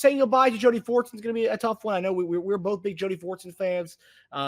saying goodbye to Jody Fortson is going to be a tough one. I know we're both big Jody Fortson fans.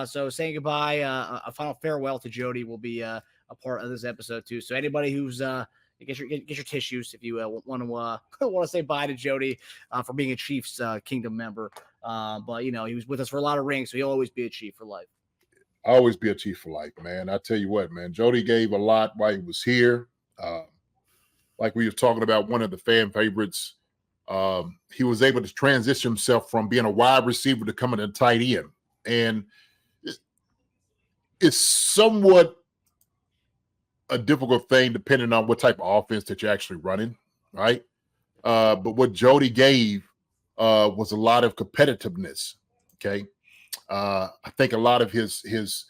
So saying goodbye, a final farewell to Jody will be a part of this episode too. So anybody who's get your tissues if you want to say bye to Jody for being a Chiefs Kingdom member. But he was with us for a lot of rings, so he'll always be a Chief for life. Always be a Chief for life, man. I tell you what, man. Jody gave a lot while he was here. Like we were talking about, one of the fan favorites. He was able to transition himself from being a wide receiver to coming a tight end, and it's somewhat a difficult thing depending on what type of offense that you're actually running, right? But what Jody gave was a lot of competitiveness. Okay, I think a lot of his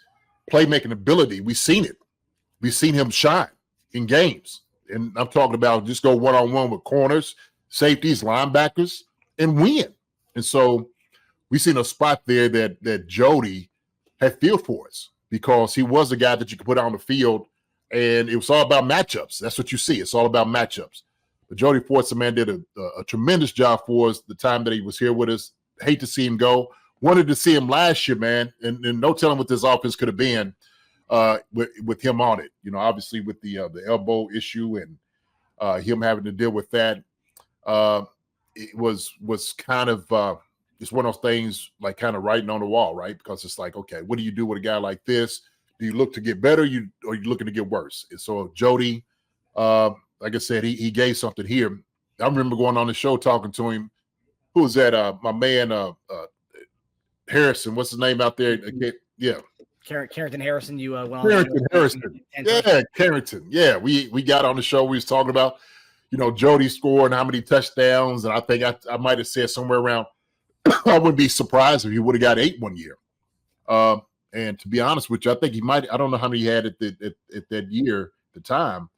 playmaking ability, we've seen it. We've seen him shine in games, and I'm talking about just go one-on-one with corners, safeties, linebackers, and win. And so we've seen a spot there that Jody had feel for us, because he was a guy that you could put on the field, and it was all about matchups. That's what you see. It's all about matchups. But Jody Fortson, man, did a tremendous job for us the time that he was here with us. Hate to see him go. Wanted to see him last year, man, and no telling what this offense could have been with him on it. Obviously with the elbow issue and him having to deal with that. It was kind of it's one of those things like kind of writing on the wall, right? Because it's like, okay, what do you do with a guy like this? Do you look to get better, or are you looking to get worse? And so Jody, like I said, he gave something here. I remember going on the show talking to him. Who was that? My man Harrison. What's his name out there? Yeah. Carrington Harrison. You went on. Carrington Harrison. Yeah, Carrington. Yeah, we got on the show. We was talking about, Jody scoring how many touchdowns, and I think I might have said somewhere around. I wouldn't be surprised if he would have got 8 one year. And to be honest with you, I think he might. I don't know how many he had at that year, the time,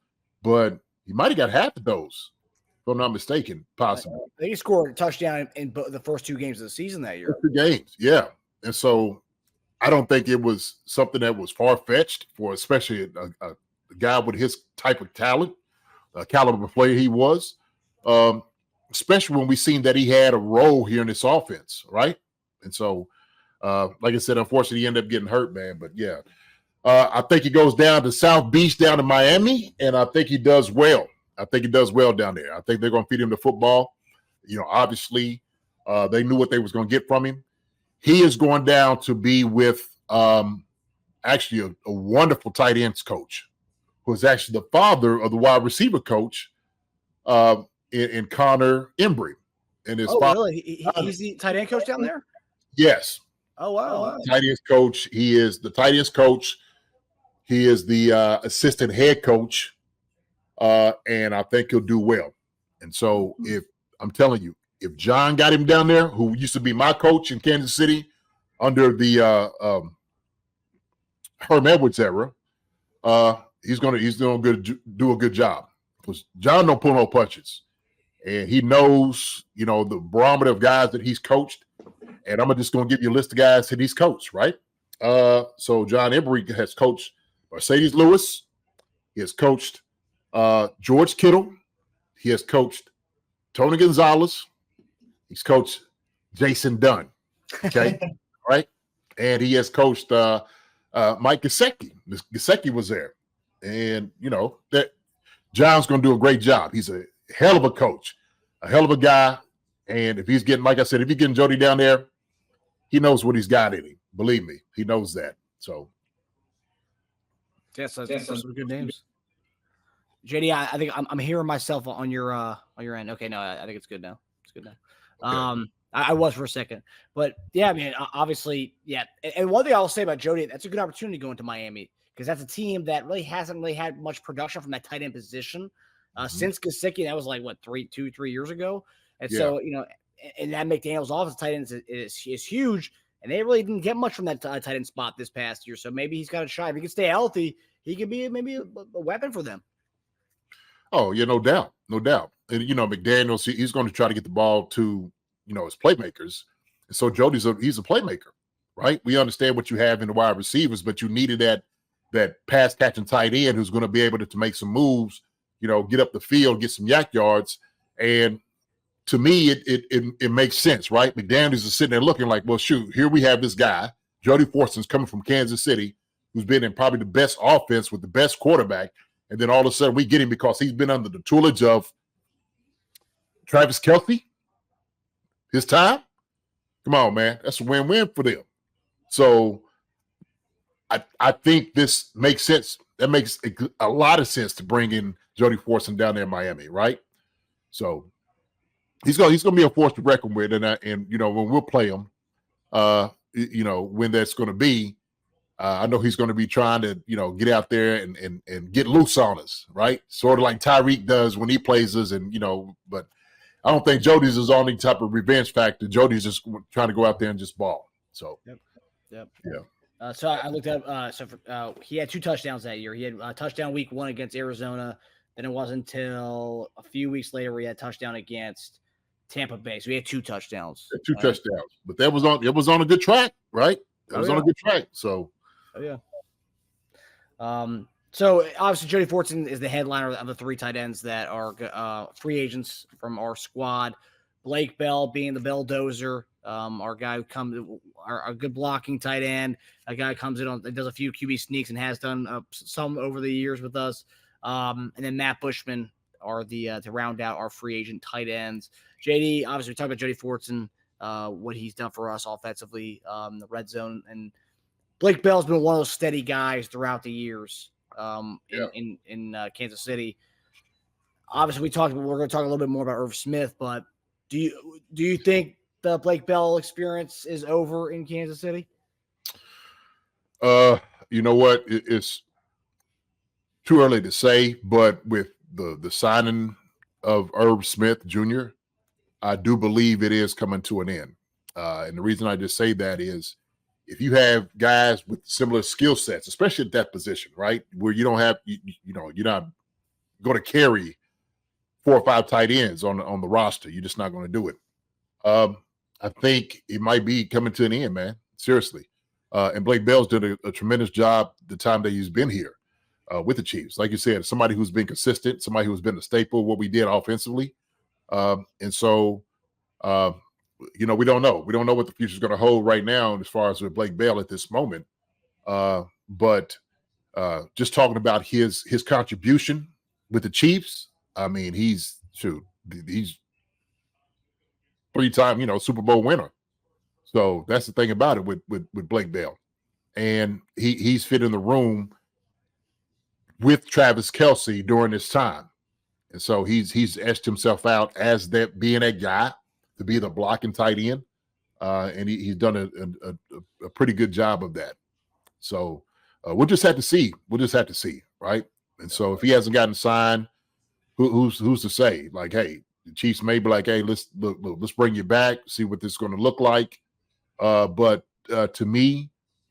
but he might have got half of those, if I'm not mistaken, possibly. I think he scored a touchdown in the first 2 games of the season that year. 2 games, yeah. And so I don't think it was something that was far-fetched for especially a guy with his type of talent, caliber player he was, especially when we seen that he had a role here in this offense, right? And so, like I said, unfortunately, he ended up getting hurt, man. But, yeah, I think he goes down to South Beach, down to Miami, and I think he does well. I think he does well down there. I think they're going to feed him the football. Obviously, they knew what they was going to get from him. He is going down to be with actually a wonderful tight ends coach, who is actually the father of the wide receiver coach in Connor Embry. And his father, really? He's the tight end coach down there? Yes. Oh, wow. Tight ends coach. He is the tight ends coach. He is the assistant head coach. And I think he'll do well. And so if I'm telling you, if John got him down there, who used to be my coach in Kansas City under the Herm Edwards era, he's gonna do a good job, because John don't pull no punches, and he knows the barometer of guys that he's coached. And I'm just gonna give you a list of guys that he's coached, right? So John Embry has coached Mercedes Lewis. He has coached George Kittle. He has coached Tony Gonzalez. He's coached Jason Dunn. Okay, right? And he has coached Mike Gesicki. Gesicki was there, and that John's going to do a great job. He's a hell of a coach, a hell of a guy. And if he's getting, like I said, if he's getting Jody down there, he knows what he's got in him. Believe me, he knows that. So, yes, those are good names. JD, I think I'm hearing myself on your end. Okay, no, I think it's good now. It's good now. Okay. I was for a second, but yeah, man, obviously, yeah. And one thing I'll say about Jody, that's a good opportunity going to Miami, because that's a team that really hasn't had much production from that tight end position since Gesicki. That was like what 3 years ago, and so and that McDaniel's offense tight ends is huge, and they really didn't get much from that tight end spot this past year. So maybe he's got a shot. If he can stay healthy, he could be maybe a weapon for them. Oh yeah, no doubt. And McDaniels, he's going to try to get the ball to his playmakers. And so Jody's he's a playmaker, right? We understand what you have in the wide receivers, but you needed that pass catching tight end who's going to be able to make some moves, get up the field, get some yak yards. And to me, it makes sense, right? McDaniels is sitting there looking like, well, shoot, here we have this guy, Jody Fortson's coming from Kansas City, who's been in probably the best offense with the best quarterback, and then all of a sudden we get him because he's been under the tutelage of Travis Kelce. His time? Come on, man. That's a win-win for them. So I think this makes sense. That makes a lot of sense to bring in Jody Fortson down there in Miami, right? So he's gonna be a force to reckon with, and you know, when we'll play him, you know, when that's going to be, I know he's going to be trying to, you know, get out there and get loose on us, right? Sort of like Tyreek does when he plays us, and you know, but I don't think Jody's is on any type of revenge factor. Jody's just trying to go out there and just ball. So, yep. Yeah. So I looked up. He had 2 touchdowns that year. He had a touchdown week 1 against Arizona. Then it wasn't until a few weeks later where he had a touchdown against Tampa Bay. So he had 2 touchdowns. 2 touchdowns, but that was on. It was on a good track, right? It was on a good track. So, So obviously Jody Fortson is the headliner of the 3 tight ends that are free agents from our squad. Blake Bell being the belldozer, our guy who comes, our good blocking tight end, a guy who comes in on, does a few QB sneaks and has done some over the years with us. And then Matt Bushman are the to round out our free agent tight ends. JD, obviously we talked about Jody Fortson, what he's done for us offensively, the red zone, and Blake Bell's been one of those steady guys throughout the years in Kansas City. Obviously, we're going to talk a little bit more about Irv Smith, but do you think the Blake Bell experience is over in Kansas City? You know what? It's too early to say, but with the signing of Irv Smith Jr., I do believe it is coming to an end. And the reason I just say that is, if you have guys with similar skill sets, especially at that position, right, where you don't have, you know, you're not going to carry 4 or 5 tight ends on the roster. You're just not going to do it. I think it might be coming to an end, man. Seriously. And Blake Bell's did a tremendous job the time that he's been here with the Chiefs. Like you said, somebody who's been consistent, somebody who's been a staple of what we did offensively. And so, you know, we don't know. We don't know what the future is going to hold right now as far as with Blake Bell at this moment. But just talking about his contribution with the Chiefs, I mean, he's 3-time, you know, Super Bowl winner. So that's the thing about it with Blake Bell. And he's fit in the room with Travis Kelce during this time. And so he's etched himself out as that, being that guy to be the blocking tight end. And he's done a pretty good job of that. So we'll just have to see. We'll just have to see, right? And so if he hasn't gotten signed, who's to say? Like, hey, the Chiefs may be like, hey, let's bring you back, see what this is going to look like. But to me,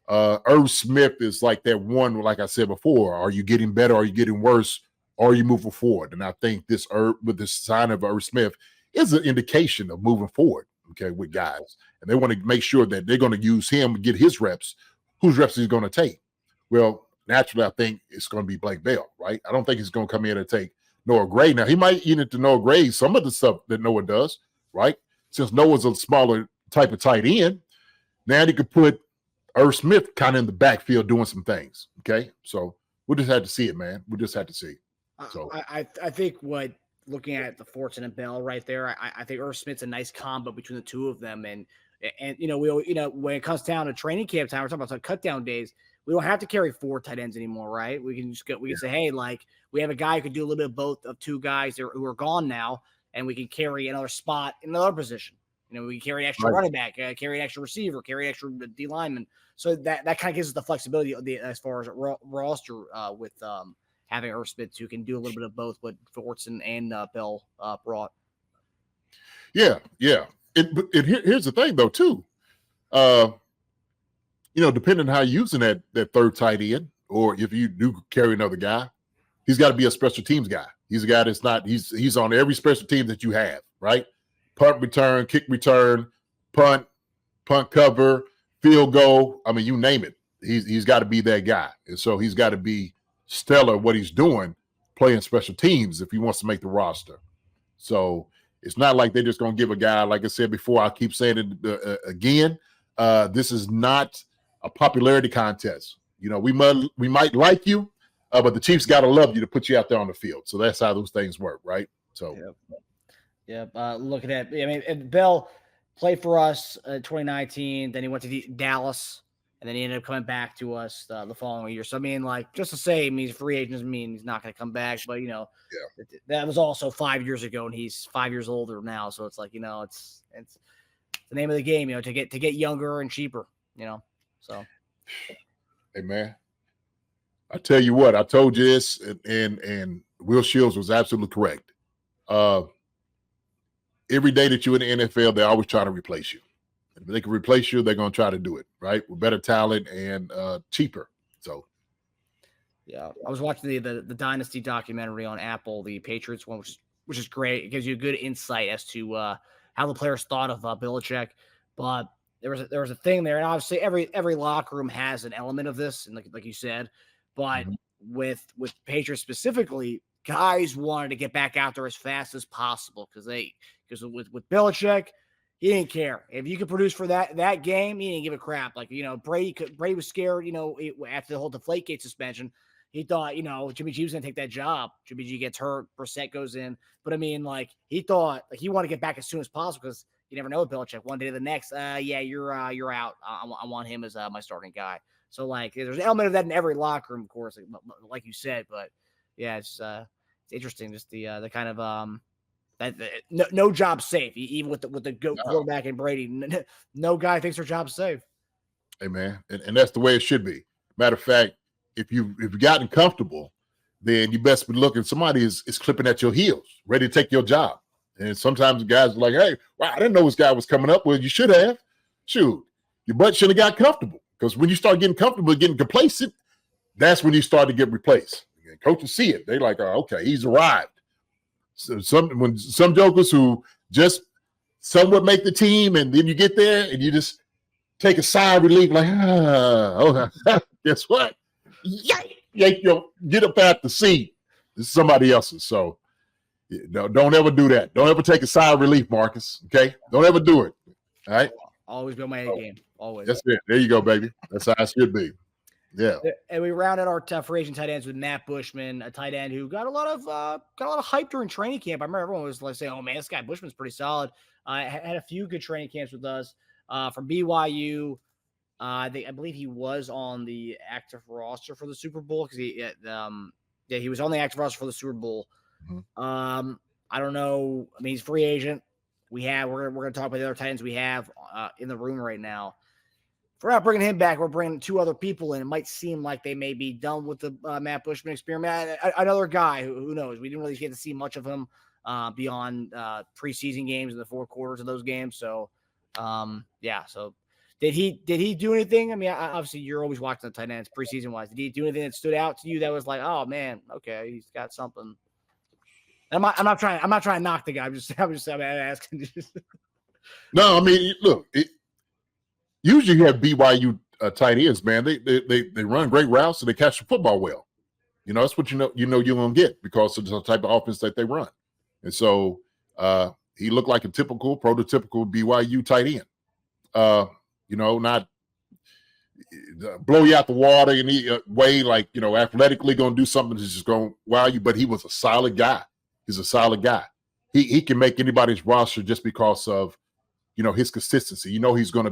Irv Smith is like that one, like I said before, are you getting better? Are you getting worse? Or are you moving forward? And I think with this sign of Irv Smith is an indication of moving forward, okay, with guys. And they want to make sure that they're going to use him to get his reps. Whose reps is he going to take? Well, naturally, I think it's going to be Blake Bell, right? I don't think he's going to come in and take Noah Gray. Now, he might eat into Noah Gray some of the stuff that Noah does, right? Since Noah's a smaller type of tight end, now he could put Irv Smith kind of in the backfield doing some things, okay? So we'll just have to see it, man. We'll just have to see. So I think looking at the Fortson and Bell right there, I think Irv Smith's a nice combo between the two of them. And you know, when it comes down to training camp time, we're talking about some cut down days. We don't have to carry 4 tight ends anymore, right? We can say, hey, like, we have a guy who could do a little bit of both of 2 guys who are gone now, and we can carry another spot in another position. You know, we can carry an extra running back, carry an extra receiver, carry an extra D lineman. So that kind of gives us the flexibility as far as roster with having Irv Smith, who can do a little bit of both what Fortson and Bell brought. Yeah. Here's the thing, though, too. You know, depending on how you're using that 3rd tight end, or if you do carry another guy, he's got to be a special teams guy. He's a guy that's not, he's on every special team that you have, right? Punt return, kick return, punt cover, field goal. I mean, you name it. He's got to be that guy. And so he's got to be stellar what he's doing, playing special teams if he wants to make the roster. So It's not like they're just going to give a guy, like I said before, I'll keep saying it again. This is not a popularity contest. You know, we might like you, but the Chiefs got to love you to put you out there on the field. So that's how those things work, right? So, looking at, I mean, and Bell played for us in 2019. Then he went to Dallas, and then he ended up coming back to us the following year. So I mean, like, just to say, I mean, he's free agent doesn't mean he's not going to come back. But you know, that was also 5 years ago, and he's 5 years older now. So it's like, you know, it's the name of the game, you know, to get younger and cheaper, you know. So, hey man, I tell you what, I told you this, and Will Shields was absolutely correct. Every day that you're in the NFL, they always try to replace you. If they can replace you, they're going to try to do it, right? With better talent and cheaper. So, yeah, I was watching the Dynasty documentary on Apple, the Patriots one, which is great. It gives you a good insight as to how the players thought of Belichick. But there was a thing there, and obviously every locker room has an element of this, and like you said, but with Patriots specifically, guys wanted to get back out there as fast as possible because with Belichick, he didn't care if you could produce for that game. He didn't give a crap. Like, you know, Brady was scared. You know, after the whole Deflategate suspension, he thought, you know, Jimmy G was going to take that job. Jimmy G gets hurt, Brissett goes in, but I mean, like, he thought, like, he wanted to get back as soon as possible because you never know with Belichick. One day to the next, you're out. I want him as my starting guy. So like, there's an element of that in every locker room, of course, like you said. But yeah, it's interesting, just the kind of no job safe, even with the GOAT quarterback and Brady. No guy thinks their job's safe. Hey man, and that's the way it should be. Matter of fact, if you've gotten comfortable, then you best be looking. Somebody is clipping at your heels, ready to take your job. And sometimes the guys are like, "Hey, wow, I didn't know this guy was coming up." Well, you should have. Shoot, your butt should have got comfortable, because when you start getting comfortable, getting complacent, that's when you start to get replaced. And coaches see it; they like, "Oh, okay, he's arrived." So some jokers who just somewhat make the team, and then you get there and you just take a sigh of relief, like, guess what? Get up out the seat. This is somebody else's. So don't ever do that. Don't ever take a sigh of relief, Marcus. Okay? Don't ever do it. All right? Always be on my A game. Always. That's it. There you go, baby. That's how it should be. Yeah. And we rounded our free agent tight ends with Matt Bushman, a tight end who got a lot of hype during training camp. I remember everyone was like saying, "Oh man, this guy Bushman's pretty solid." Had a few good training camps with us from BYU. I believe he was on the active roster for the Super Bowl because he was on the active roster for the Super Bowl. Mm-hmm. I don't know. I mean, he's a free agent. We're going to talk about the other tight ends we have in the room right now. If we're not bringing him back, we're bringing two other people in. It might seem like they may be done with the Matt Bushman experiment. Another guy who knows? We didn't really get to see much of him beyond preseason games in the four quarters of those games. So, So, did he do anything? I mean, obviously you're always watching the tight ends preseason wise. Did he do anything that stood out to you that was like, oh man, okay, he's got something? I'm not trying to knock the guy. I'm just asking. No, I mean, look. Usually you have BYU tight ends, man. They run great routes and they catch the football well. You know, that's what you know you're gonna get because of the type of offense that they run. And so he looked like a prototypical BYU tight end. Not blow you out the water in any way, like, athletically going to do something that's just going to wow you, but he was a solid guy. He's a solid guy. He can make anybody's roster just because of, his consistency. He's going to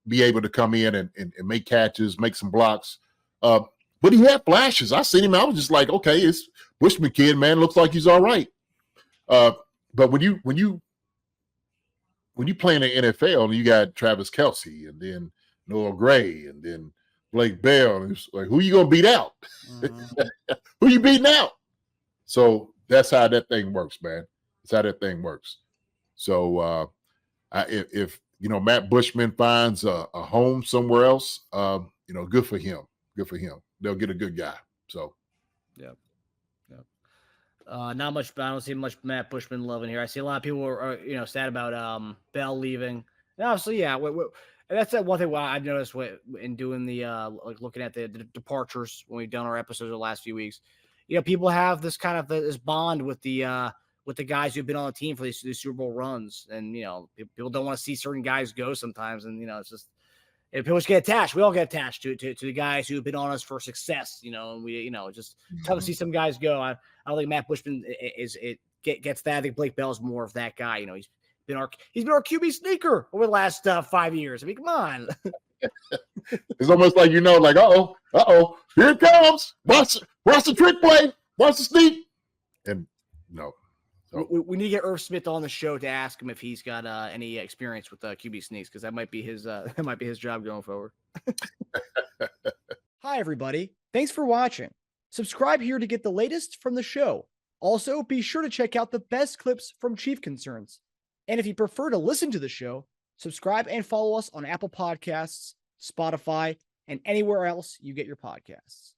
be able to come in and make catches, make some blocks. But he had flashes. I seen him. I was just like, okay, it's Bushman kid, man. Looks like he's all right. But when you play in the NFL and you got Travis Kelce and then Noah Gray and then Blake Bell, and it's like, who you gonna beat out? Who you beating out? So that's how that thing works, man. That's how that thing works. So if Matt Bushman finds a home somewhere else, good for him. Good for him. They'll get a good guy. So, yeah. Not much. I don't see much Matt Bushman love in here. I see a lot of people are sad about Bell leaving. And obviously, yeah. That's that one thing I've noticed in doing the looking at the departures when we've done our episodes the last few weeks. People have this kind of this bond with the with the guys who've been on the team for these Super Bowl runs. And, people don't want to see certain guys go sometimes. And, it's just, if people just get attached, we all get attached to the guys who've been on us for success, and we, just tough to see some guys go. I don't think Matt Bushman gets that. I think Blake Bell's more of that guy. He's been our QB sneaker over the last 5 years. I mean, come on. It's almost like, like, uh-oh, here it comes. Watch the trick play. Watch the sneak. And no. So. We need to get Irv Smith on the show to ask him if he's got any experience with QB sneaks, because that might be his job going forward. Hi, everybody. Thanks for watching. Subscribe here to get the latest from the show. Also, be sure to check out the best clips from Chief Concerns. And if you prefer to listen to the show, subscribe and follow us on Apple Podcasts, Spotify, and anywhere else you get your podcasts.